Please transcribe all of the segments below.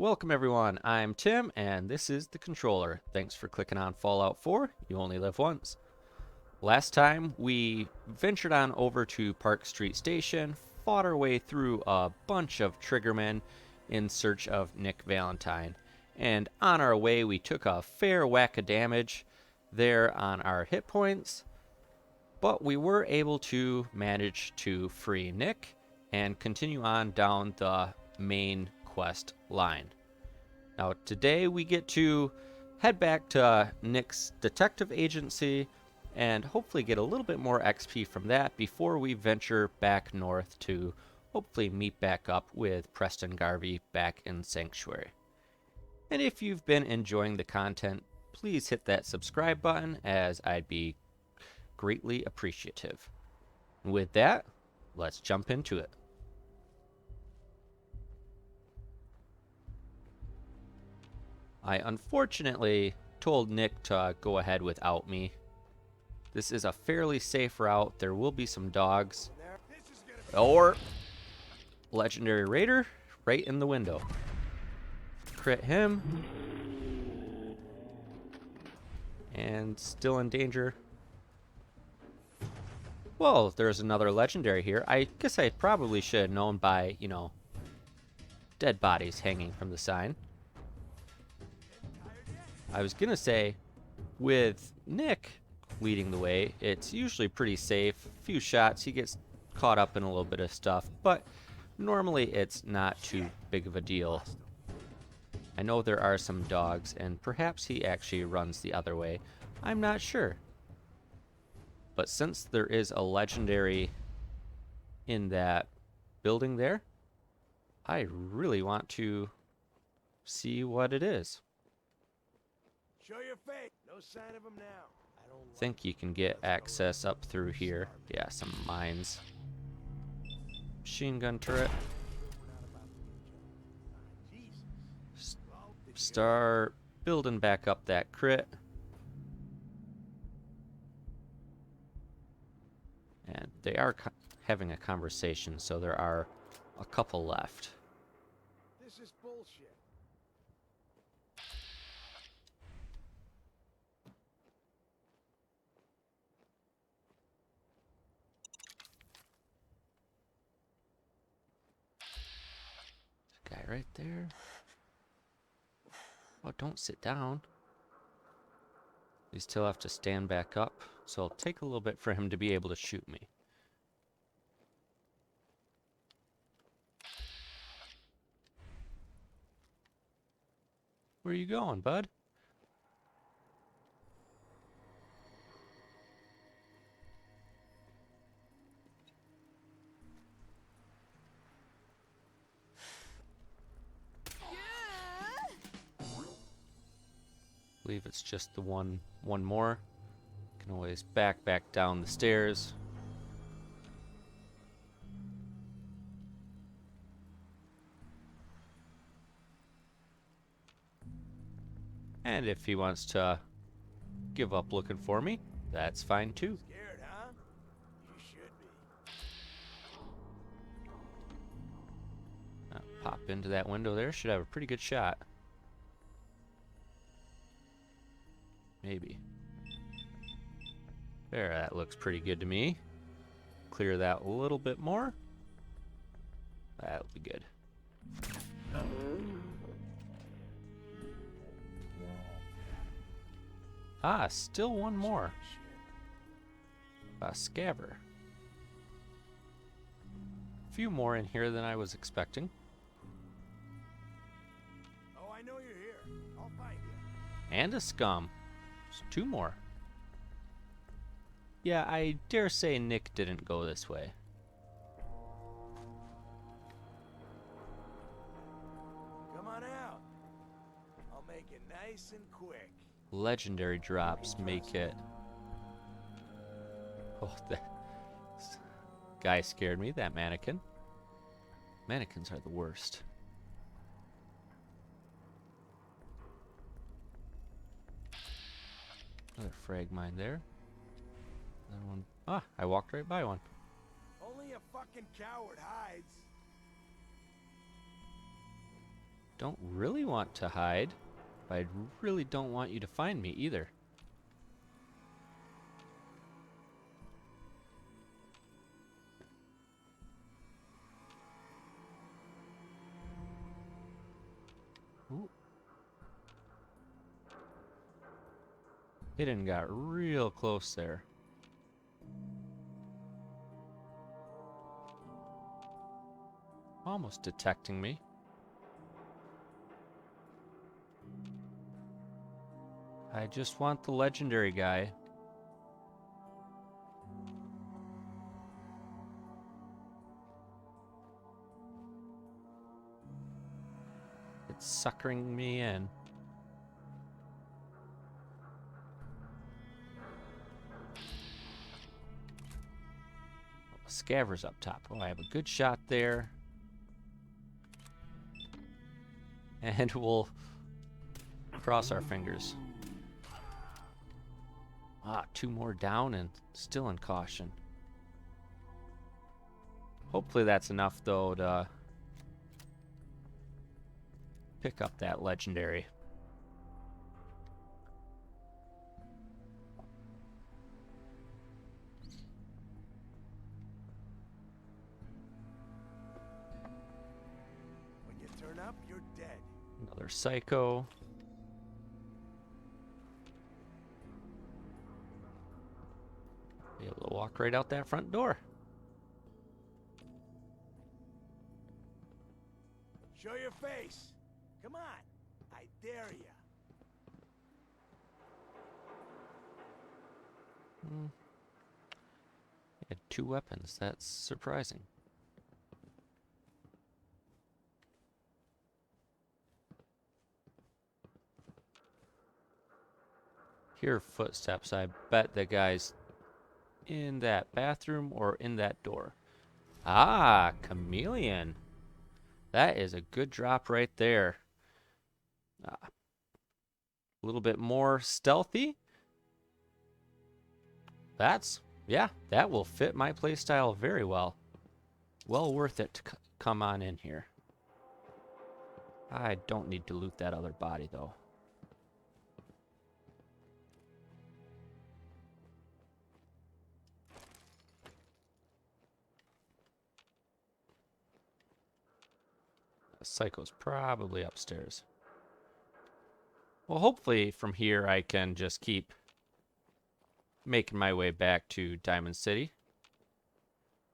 Welcome everyone, I'm Tim and this is the controller. Thanks for clicking on Fallout 4, you only live once. Last time we ventured on over to Park Street Station, fought our way through a bunch of triggermen in search of Nick Valentine. And on our way we took a fair whack of damage there on our hit points, but we were able to manage to free Nick and continue on down the main quest line. Now today we get to head back to Nick's detective agency and hopefully get a little bit more XP from that before we venture back north to hopefully meet back up with Preston Garvey back in Sanctuary. And if you've been enjoying the content, please hit that subscribe button as I'd be greatly appreciative. And with that, let's jump into it. I unfortunately told Nick to go ahead without me. This is a fairly safe route. There will be some dogs. Or Legendary Raider right in the window. Crit him. And still in danger. Well, there's another legendary here. I guess I probably should have known by, dead bodies hanging from the sign. I was gonna say, with Nick leading the way, it's usually pretty safe. A few shots, he gets caught up in a little bit of stuff, but normally it's not too big of a deal. I know there are some dogs, and perhaps he actually runs the other way. I'm not sure. But since there is a legendary in that building there, I really want to see what it is. Show your face. No sign of him now. I think you can get access up through here. Yeah, some mines. Machine gun turret. Start building back up that crit. And they are having a conversation, so there are a couple left. This is bullshit. Guy right there. Oh, don't sit down. We still have to stand back up, so it'll take a little bit for him to be able to shoot me. Where are you going, bud? I believe it's just the one more. Can always back down the stairs. And if he wants to give up looking for me, that's fine too. Scared, huh? You should be. Pop into that window there. Should have a pretty good shot. Maybe. There, that looks pretty good to me. Clear that a little bit more. That'll be good. Ah, still one more. A scabber. A few more in here than I was expecting. Oh, I know you're here. I'll find you. And a scum. So 2 more. Yeah, I dare say Nick didn't go this way. Come on out. I'll make it nice and quick. Legendary drops make it... Oh, that guy scared me, that mannequin. Mannequins are the worst. Another frag mine there. Another one. Ah, I walked right by one. Only a fucking coward hides. don't really want to hide, but I really don't want you to find me either. Ooh. It done got real close there. Almost detecting me. I just want the legendary guy. It's suckering me in. Scaver's up top. Oh, I have a good shot there. And we'll cross our fingers. Ah, 2 more down and still in caution. Hopefully that's enough, though, to pick up that legendary. When you turn up, you're dead. Another psycho. Be able to walk right out that front door. Show your face. Come on. I dare ya. He had 2 weapons. That's surprising. Hear footsteps. I bet the guy's in that bathroom or in that door. Ah, chameleon. That is a good drop right there. A little bit more stealthy. Yeah, that will fit my playstyle very well. Well worth it to come on in here. I don't need to loot that other body, though. The psycho's probably upstairs. Well, hopefully from here I can just keep making my way back to Diamond City.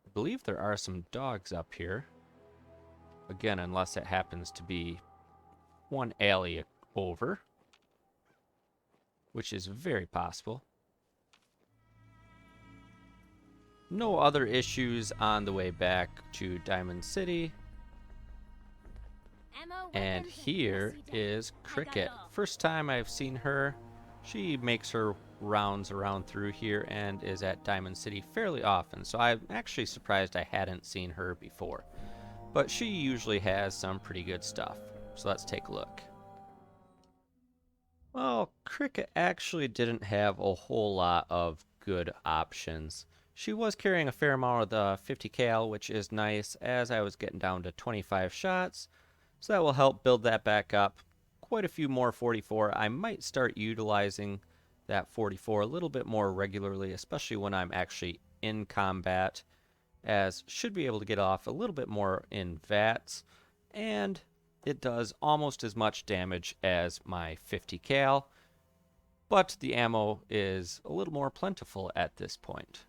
I believe there are some dogs up here. Again, unless it happens to be one alley over, which is very possible. No other issues on the way back to Diamond City. And here is Cricket. First time I've seen her. She makes her rounds around through here and is at Diamond City fairly often, so I'm actually surprised I hadn't seen her before. But she usually has some pretty good stuff, so let's take a look. Well, Cricket actually didn't have a whole lot of good options. She was carrying a fair amount of the 50 cal, which is nice, as I was getting down to 25 shots, so that will help build that back up. Quite a few more 44. I might start utilizing that 44 a little bit more regularly, especially when I'm actually in combat, as should be able to get off a little bit more in VATS, and it does almost as much damage as my 50 cal, but the ammo is a little more plentiful at this point.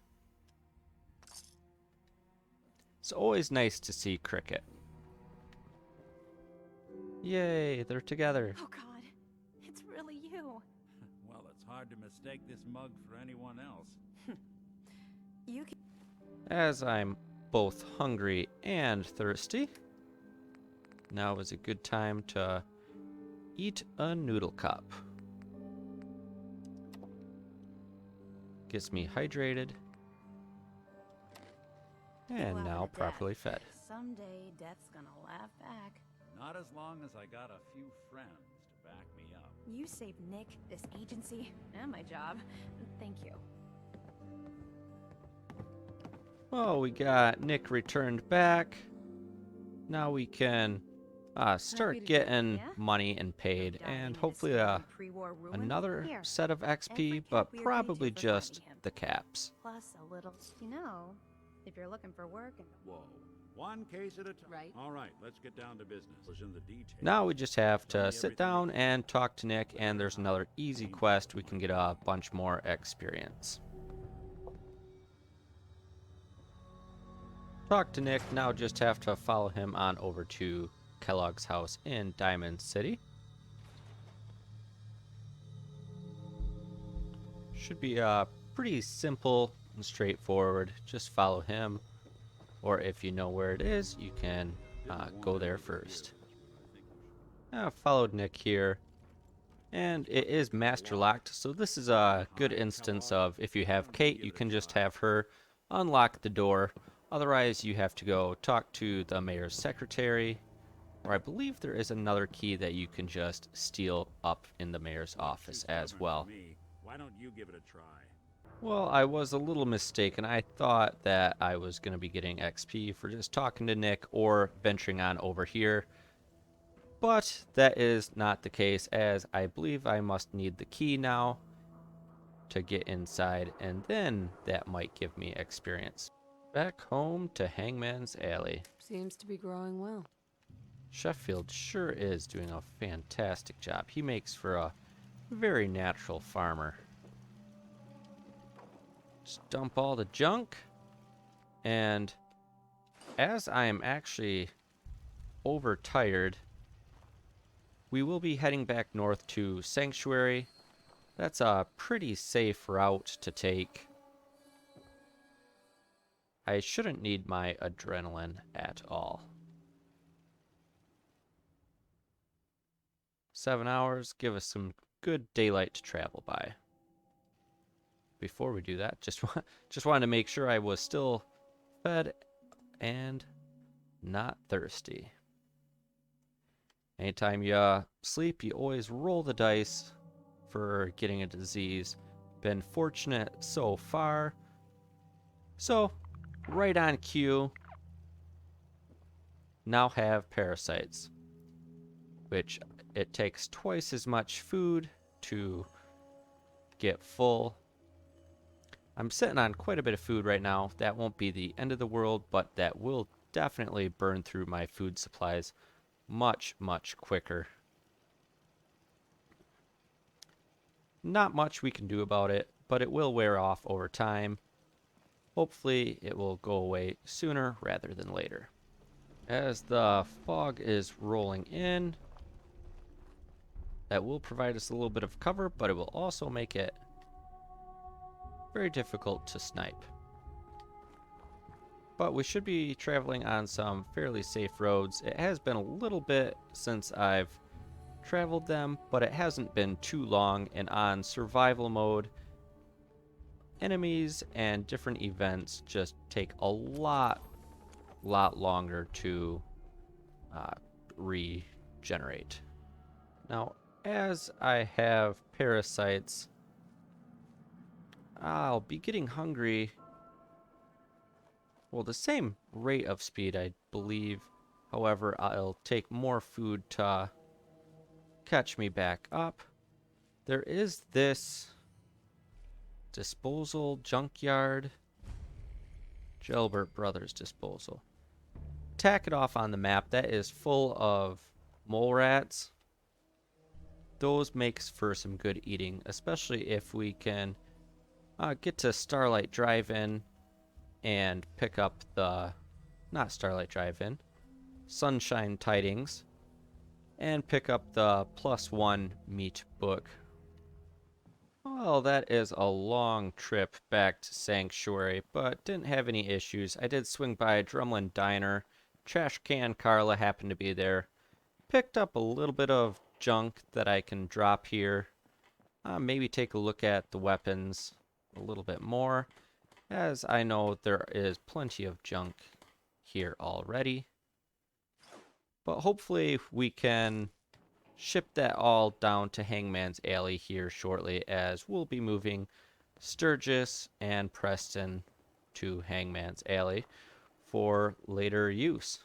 It's always nice to see Cricket. Yay, they're together. Oh God, it's really you. Well, it's hard to mistake this mug for anyone else. You can... As I'm both hungry and thirsty, now is a good time to eat a noodle cup. Gets me hydrated and Wow, now to properly death. fed. Someday death's gonna laugh back. Not as long as I got a few friends to back me up. You saved Nick, this agency, and my job. Thank you. Well, we got Nick returned back. Now we can Happy start to do it, getting yeah? money and No paid, diving and in a hopefully scary pre-war ruin. another Here, set of XP, every cap but we agreed probably to for finding just him. the caps. Plus a little, if you're looking for work and Whoa. One case at a time. Right. All right, let's get down to business. Was in the details. Now we just have Tell to me sit everything you down can. and talk to Nick, and there's another easy quest. We can get a bunch more experience. Talk to Nick, now just have to follow him on over to Kellogg's house in Diamond City. Should be pretty simple and straightforward. Just follow him, or if you know where it is, you can go there first. Followed Nick here, and it is master locked, so this is a good instance of if you have Kate, you can just have her unlock the door. Otherwise, you have to go talk to the mayor's secretary, or I believe there is another key that you can just steal up in the mayor's office as well. Why don't you give it a try? Well, I was a little mistaken. I thought that I was going to be getting XP for just talking to Nick or venturing on over here. But that is not the case, as I believe I must need the key now to get inside, and then that might give me experience. Back home to Hangman's Alley. Seems to be growing well. Sheffield sure is doing a fantastic job. He makes for a very natural farmer. Just dump all the junk, and as I am actually overtired, we will be heading back north to Sanctuary. That's a pretty safe route to take. I shouldn't need my adrenaline at all. 7 hours, give us some good daylight to travel by. Before we do that, just wanted to make sure I was still fed and not thirsty. Anytime you sleep, you always roll the dice for getting a disease. Been fortunate so far. So, right on cue, now have parasites, which it takes twice as much food to get full. I'm sitting on quite a bit of food right now. That won't be the end of the world, but that will definitely burn through my food supplies much, much quicker. Not much we can do about it, but it will wear off over time. Hopefully it will go away sooner rather than later. As the fog is rolling in, that will provide us a little bit of cover, but it will also make it very difficult to snipe. But we should be traveling on some fairly safe roads. It has been a little bit since I've traveled them, but it hasn't been too long, and on survival mode, enemies and different events just take a lot longer to regenerate. Now, as I have parasites, I'll be getting hungry. Well, the same rate of speed, I believe. However, I'll take more food to catch me back up. There is this disposal junkyard. Gilbert Brothers disposal. Tack it off on the map. That is full of mole rats. Those makes for some good eating, especially if we can get to Starlight Drive-In and pick up the, not Starlight Drive-In, Sunshine Tidings, and pick up the +1 meat book. Well, that is a long trip back to Sanctuary, but didn't have any issues. I did swing by Drumlin Diner. Trash Can Carla happened to be there. Picked up a little bit of junk that I can drop here. Maybe take a look at the weapons a little bit more, as I know there is plenty of junk here already. But hopefully we can ship that all down to Hangman's Alley here shortly, as we'll be moving Sturgis and Preston to Hangman's Alley for later use.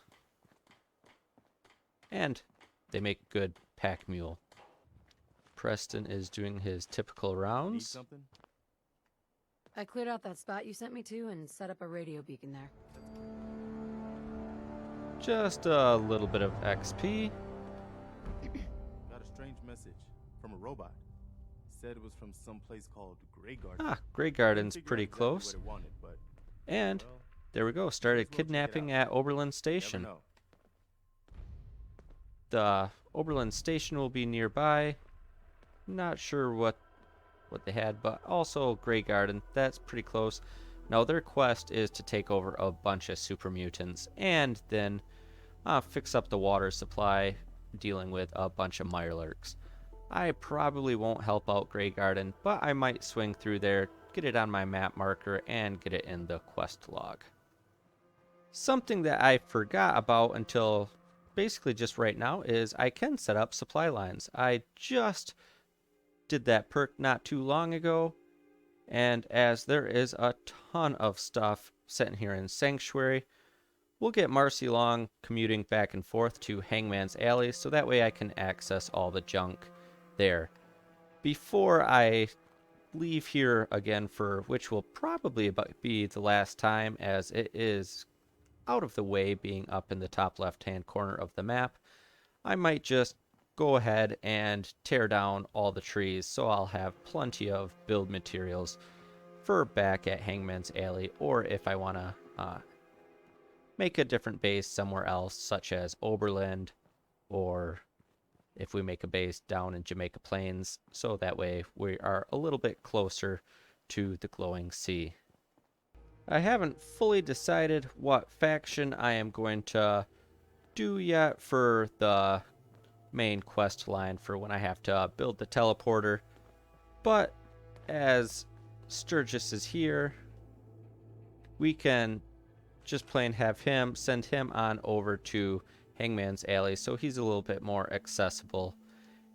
and they make good pack mule. Preston is doing his typical Need rounds. something? I cleared out that spot you sent me to and set up a radio beacon there. Just a little bit of XP. Got a strange message from a robot. Said it was from some place called Grey Garden. Ah, Grey Garden's Couldn't figure out pretty exactly close. what it wanted, but, And well, there we go. might Started as well check it kidnapping out. at Oberlin never Station. know. The Oberlin Station will be nearby. Not sure what they had, but also Grey Garden. That's pretty close. Now their quest is to take over a bunch of super mutants and then fix up the water supply, dealing with a bunch of Mirelurks. I probably won't help out Grey Garden, but I might swing through there, get it on my map marker, and get it in the quest log. Something that I forgot about until basically just right now is I can set up supply lines. I just did that perk not too long ago, and as there is a ton of stuff sitting here in Sanctuary, we'll get Marcy Long commuting back and forth to Hangman's Alley so that way I can access all the junk there. Before I leave here again, for which will probably be the last time as it is out of the way being up in the top left hand corner of the map, I might just go ahead and tear down all the trees so I'll have plenty of build materials for back at Hangman's Alley, or if I want to make a different base somewhere else, such as Oberland, or if we make a base down in Jamaica Plains, so that way we are a little bit closer to the glowing sea. I haven't fully decided what faction I am going to do yet for the main quest line for when I have to build the teleporter, but as Sturgis is here, we can just plain have him send him on over to Hangman's Alley so he's a little bit more accessible,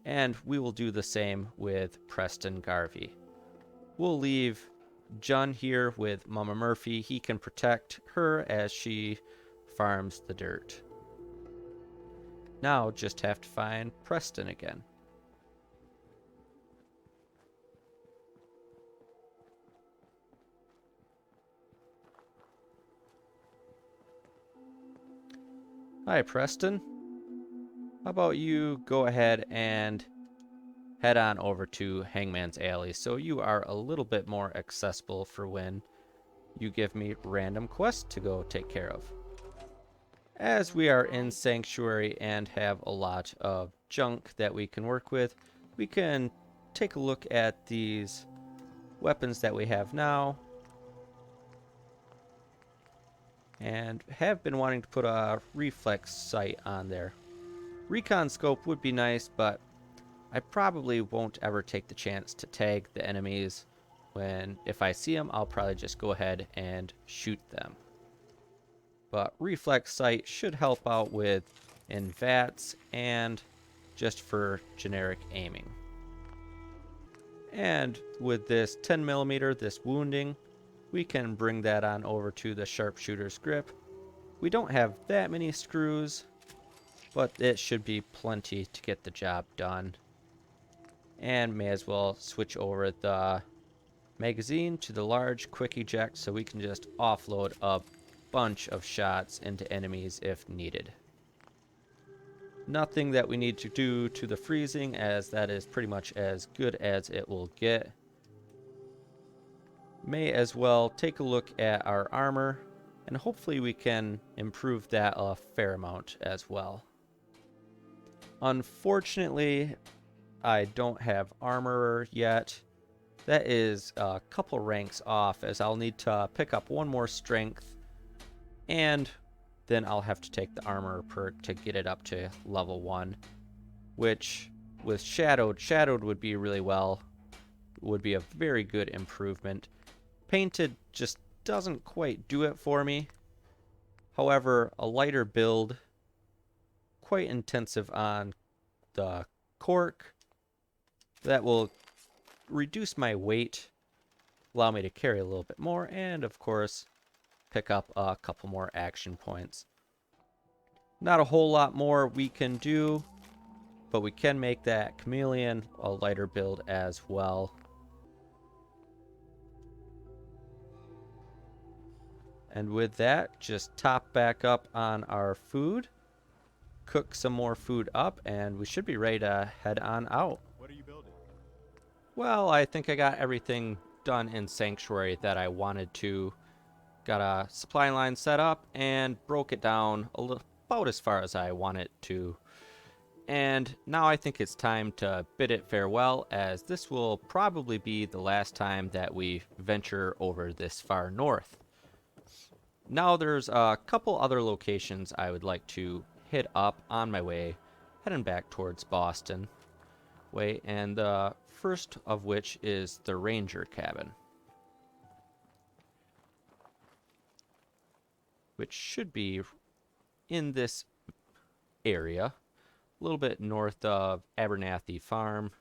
and we will do the same with Preston Garvey. We'll leave John here with Mama Murphy. He can protect her as she farms the dirt. Now just have to find Preston again. Hi, Preston. How about you go ahead and head on over to Hangman's Alley so you are a little bit more accessible for when you give me random quests to go take care of. As we are in Sanctuary and have a lot of junk that we can work with, we can take a look at these weapons that we have now, and have been wanting to put a reflex sight on there. Recon scope would be nice, but I probably won't ever take the chance to tag the enemies. If I see them, I'll probably just go ahead and shoot them. But reflex sight should help out with in VATS and just for generic aiming. And with this 10mm, this wounding, we can bring that on over to the sharpshooter's grip. We don't have that many screws, but it should be plenty to get the job done. And may as well switch over the magazine to the large quick eject so we can just offload a bunch of shots into enemies if needed. Nothing that we need to do to the freezing, as that is pretty much as good as it will get. May as well take a look at our armor, and hopefully we can improve that a fair amount as well. Unfortunately, I don't have armor yet. That is a couple ranks off, as I'll need to pick up one more strength, and then I'll have to take the armor perk to get it up to level 1, which with shadowed would be really well, would be a very good improvement. Painted just doesn't quite do it for me. However, a lighter build, quite intensive on the cork, that will reduce my weight, allow me to carry a little bit more, and of course pick up a couple more action points. Not a whole lot more we can do, but we can make that chameleon a lighter build as well. And with that, just top back up on our food, cook some more food up, and we should be ready to head on out. What are you building? Well, I think I got everything done in Sanctuary that I wanted to. Got a supply line set up and broke it down about as far as I want it to. And now I think it's time to bid it farewell, as this will probably be the last time that we venture over this far north. Now there's a couple other locations I would like to hit up on my way, heading back towards Boston way, and the first of which is the Ranger Cabin, which should be in this area, a little bit north of Abernathy Farm,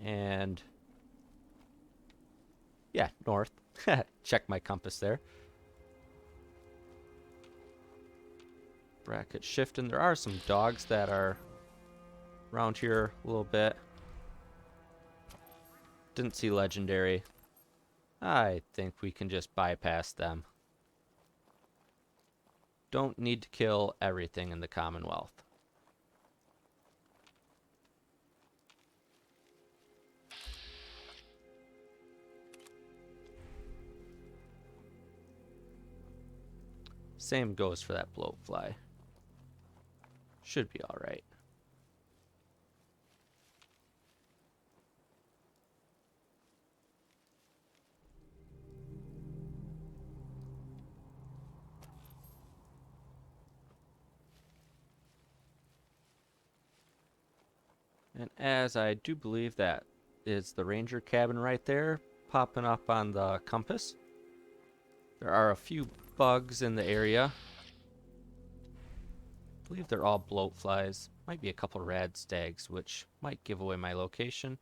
and yeah, north. Check my compass there. Bracket shifting. There are some dogs that are around here a little bit. Didn't see legendary. I think we can just bypass them. Don't need to kill everything in the Commonwealth. Same goes for that bloatfly. Should be alright. And as I do believe that is the Ranger Cabin right there, popping up on the compass. There are a few bugs in the area. I believe they're all bloatflies. Might be a couple rad stags, which might give away my location.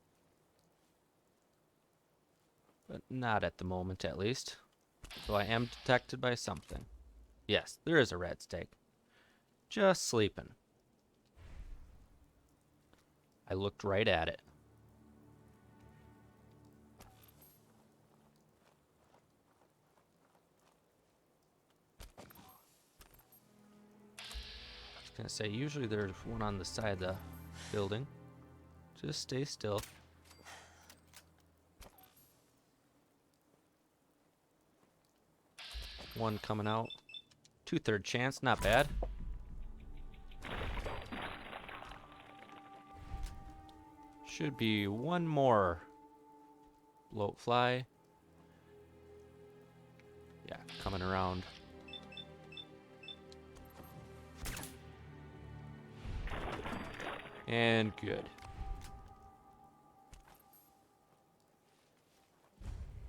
But not at the moment, at least. So I am detected by something. Yes, there is a red stag. Just sleeping. I looked right at it. I was gonna say, usually there's one on the side of the building. Just stay still. One coming out. 2/3 chance, not bad. Should be one more bloatfly. Yeah, coming around. And good.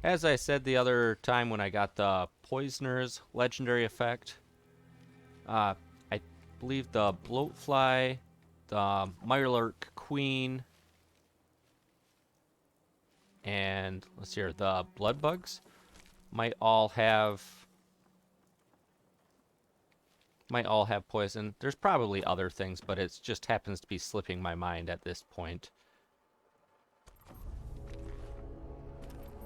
As I said the other time when I got the Poisoner's legendary effect, I believe the bloatfly, the Mirelurk Queen, and let's see here, the blood bugs might all have poison. There's probably other things, but it just happens to be slipping my mind at this point.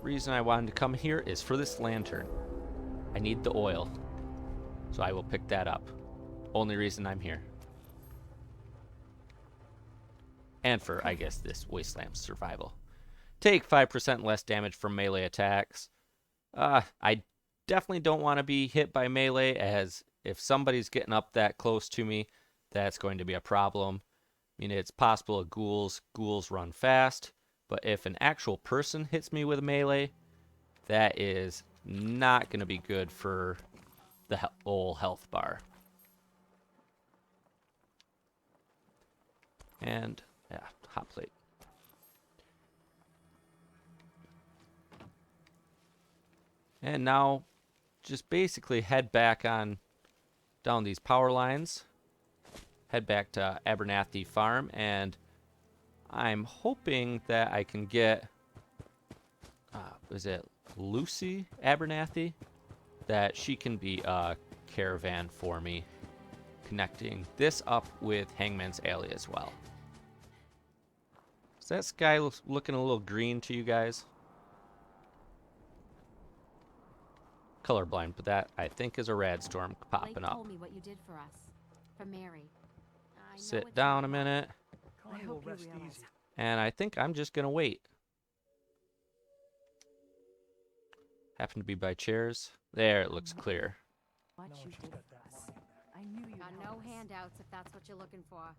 Reason I wanted to come here is for this lantern. I need the oil, so I will pick that up. Only reason I'm here. And for, I guess, this Wasteland survival. Take 5% less damage from melee attacks. I definitely don't want to be hit by melee, as if somebody's getting up that close to me, that's going to be a problem. I mean, it's possible ghouls run fast, but if an actual person hits me with a melee, that is not going to be good for the whole health bar. And, yeah, hot plate. And now, just basically head back on down these power lines. Head back to Abernathy Farm, and I'm hoping that I can get, is it Lucy Abernathy? That she can be a caravan for me. connecting this up with Hangman's Alley as well. Is that sky looking a little green to you guys? Colorblind, but that I think is a rad storm popping Blake up. told me what you did for us. For Mary. I know Sit it's down not a minute, Connie I will hope you rest realize easy. and I think I'm just gonna wait. Happen to be by chairs. There, it looks clear. what Know you what you did got for that us. money. I knew you got no handouts if that's what you're looking for.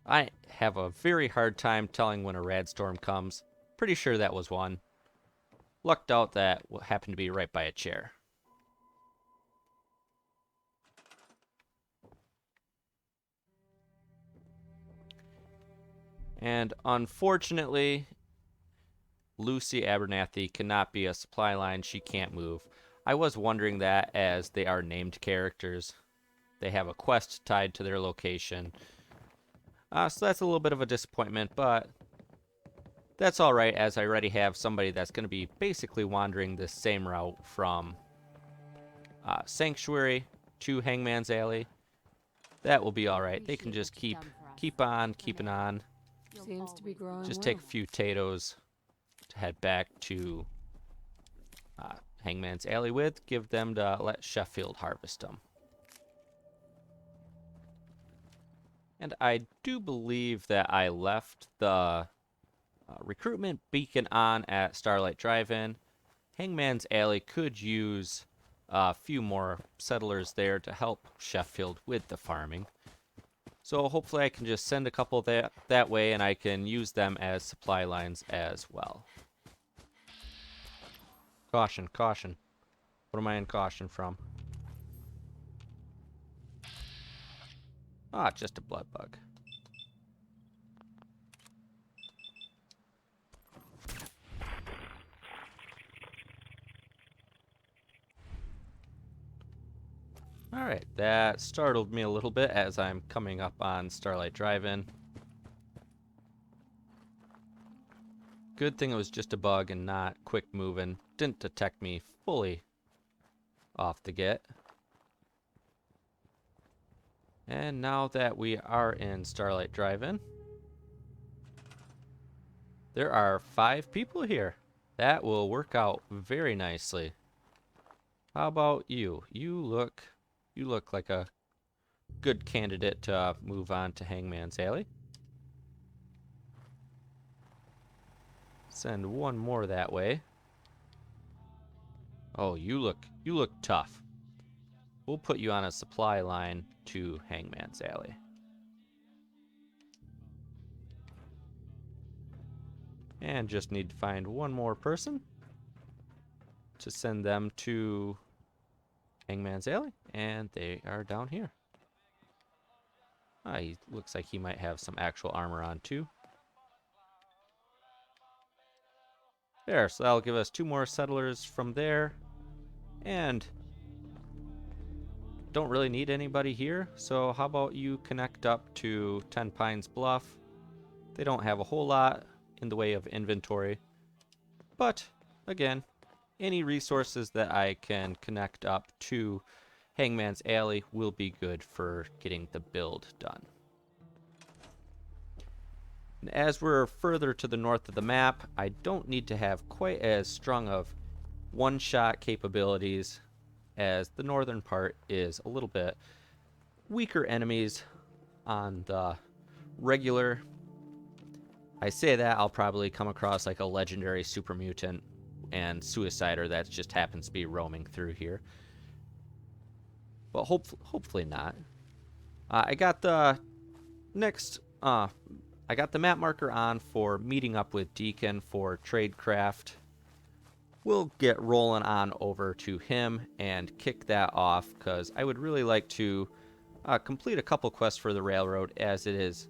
I have a very hard time telling when a rad storm comes. Pretty sure that was one. Lucked out that happened to be right by a chair. And unfortunately, Lucy Abernathy cannot be a supply line. She can't move. I was wondering that, as they are named characters. They have a quest tied to their location. So that's a little bit of a disappointment, but that's all right, as I already have somebody that's going to be basically wandering the same route from Sanctuary to Hangman's Alley. That will be all right. They can Appreciate just what you've done for us. keep on keeping on. You'll Seems to be always growing Just well. take a few potatoes to head back to Hangman's Alley with. Give them to let Sheffield harvest them. And I do believe that I left the recruitment beacon on at Starlight Drive-In. Hangman's Alley could use a few more settlers there to help Sheffield with the farming. So hopefully I can just send a couple that way, and I can use them as supply lines as well. Caution, caution. What am I in caution from? Ah, just a blood bug. Alright, that startled me a little bit as I'm coming up on Starlight Drive-In. Good thing it was just a bug and not quick moving. Didn't detect me fully off the get. And now that we are in Starlight Drive-In, there are 5 people here. That will work out very nicely. How about you? You look like a good candidate to move on to Hangman's Alley. Send one more that way. Oh, you look tough. We'll put you on a supply line to Hangman's Alley. And just need to find one more person to send them to Hangman's Alley, and they are down here. He looks like he might have some actual armor on too. There, so that'll give us 2 more settlers from there. And don't really need anybody here, so how about you connect up to 10 Pines Bluff? They don't have a whole lot in the way of inventory, but again, any resources that I can connect up to Hangman's Alley will be good for getting the build done. And as we're further to the north of the map, I don't need to have quite as strong of one-shot capabilities, as the northern part is a little bit weaker enemies on the regular. I say that, I'll probably come across like a legendary super mutant and suicider that just happens to be roaming through here. But hopefully not. I got the map marker on for meeting up with Deacon for Tradecraft. We'll get rolling on over to him and kick that off, because I would really like to complete a couple quests for the railroad, as it has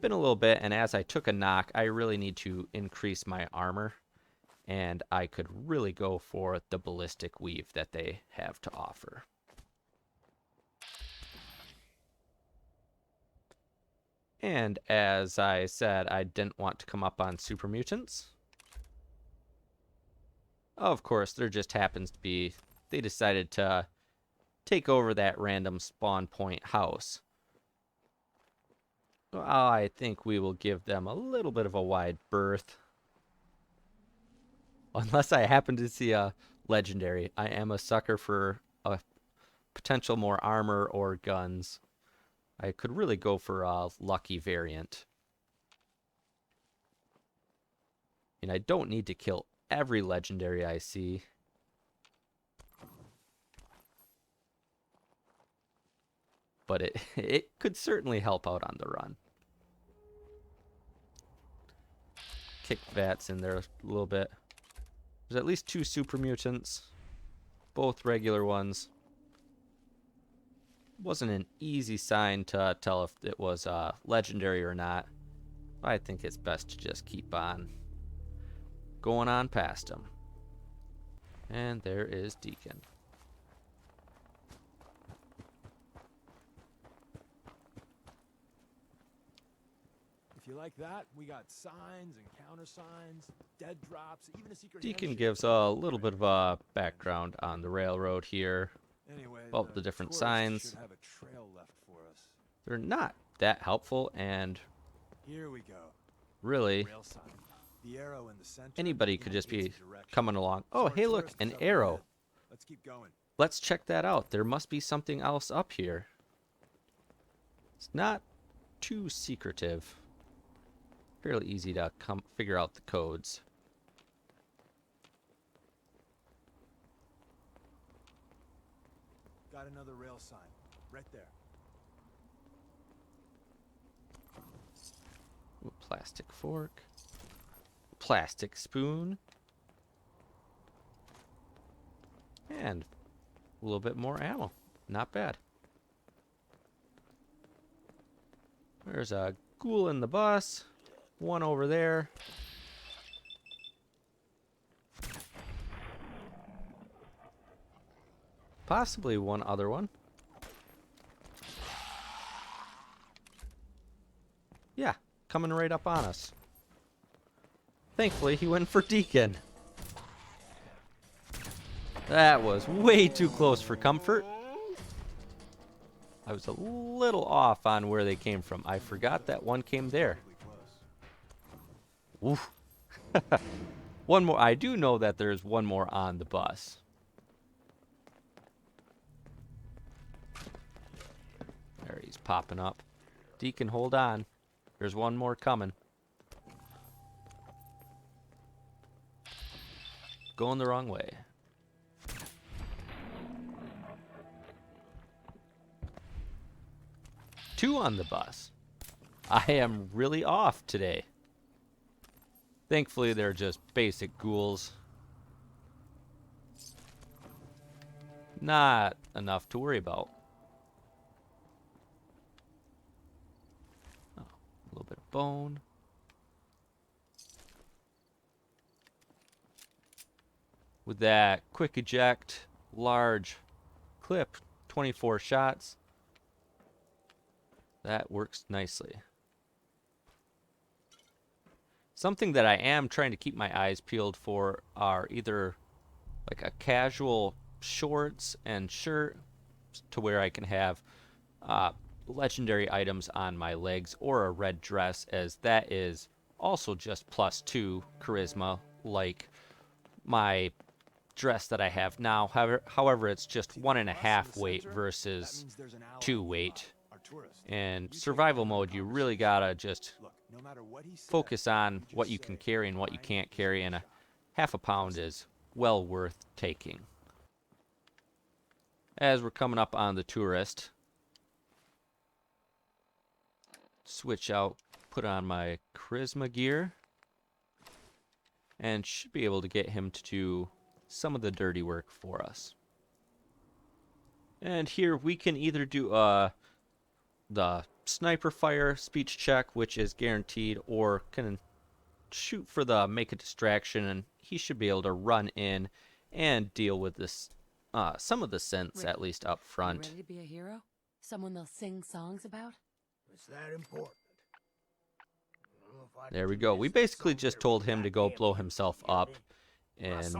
been a little bit, and as I took a knock, I really need to increase my armor, and I could really go for the ballistic weave that they have to offer. And as I said, I didn't want to come up on super mutants. Of course, there just happens to be, they decided to take over that random spawn point house. So I think we will give them a little bit of a wide berth. Unless I happen to see a legendary. I am a sucker for a potential more armor or guns. I could really go for a lucky variant. And I don't need to kill every legendary I see. But it could certainly help out on the run. Kick Vats in there a little bit. There's at least 2 super mutants. Both regular ones. Wasn't an easy sign to tell if it was legendary or not. I think it's best to just keep on going on past him. And there is Deacon. If you like that, we got signs and countersigns, dead drops, even a secret Deacon handshake. gives a little bit of a background on the railroad here. Anyway, About the different tourists signs. should have a trail left for us. They're not that helpful, and Here we go. really, Rail sign. The arrow in the center anybody could just be indicates a direction. coming along. So Oh, our hey, look, tourist an is up arrow. ahead. Let's keep going. Let's check that out. There must be something else up here. It's not too secretive. Fairly easy to figure out the codes. Got another rail sign. Right there. Ooh, plastic fork. Plastic spoon. And a little bit more ammo. Not bad. There's a ghoul in the bus. One over there. Possibly one other one. Yeah, coming right up on us. Thankfully, he went for Deacon. That was way too close for comfort. I was a little off on where they came from. I forgot that one came there. Oof. One more. I do know that there's one more on the bus. There he's popping up. Deacon, hold on. There's one more coming. Going the wrong way. Two on the bus. I am really off today. Thankfully, they're just basic ghouls. Not enough to worry about. Oh, a little bit of bone. With that quick eject, large clip, 24 shots. That works nicely. Something that I am trying to keep my eyes peeled for are either like a casual shorts and shirt to where I can have legendary items on my legs, or a red dress, as that is also just +2 charisma, like my dress that I have now. However, it's just 1.5 weight versus 2 weight. In survival mode, you really gotta just focus on what you can carry and what you can't carry, and a half a pound is well worth taking. As we're coming up on the tourist, switch out, put on my charisma gear, and should be able to get him to do some of the dirty work for us. And here we can either do the sniper fire speech check, which is guaranteed, or can shoot for the make a distraction, and he should be able to run in and deal with this some of the synths, at least up front. You ready to be a hero? Someone they'll sing songs about? It's that important. There we go. We basically just told him to go blow himself up, and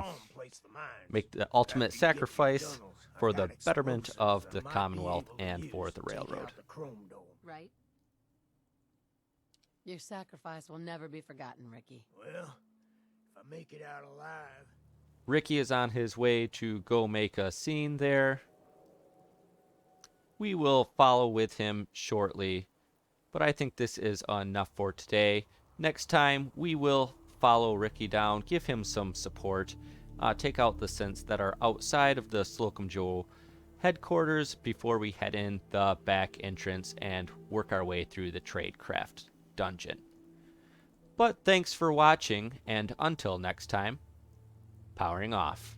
make the ultimate sacrifice for the betterment of the Commonwealth and for the railroad. Right? Your sacrifice will never be forgotten, Ricky. Well, if I make it out alive. Ricky is on his way to go make a scene there. We will follow with him shortly, but I think this is enough for today. Next time, we will follow Ricky down, give him some support, take out the synths that are outside of the Slocum Joe headquarters before we head in the back entrance and work our way through the Tradecraft dungeon. But thanks for watching, and until next time, powering off.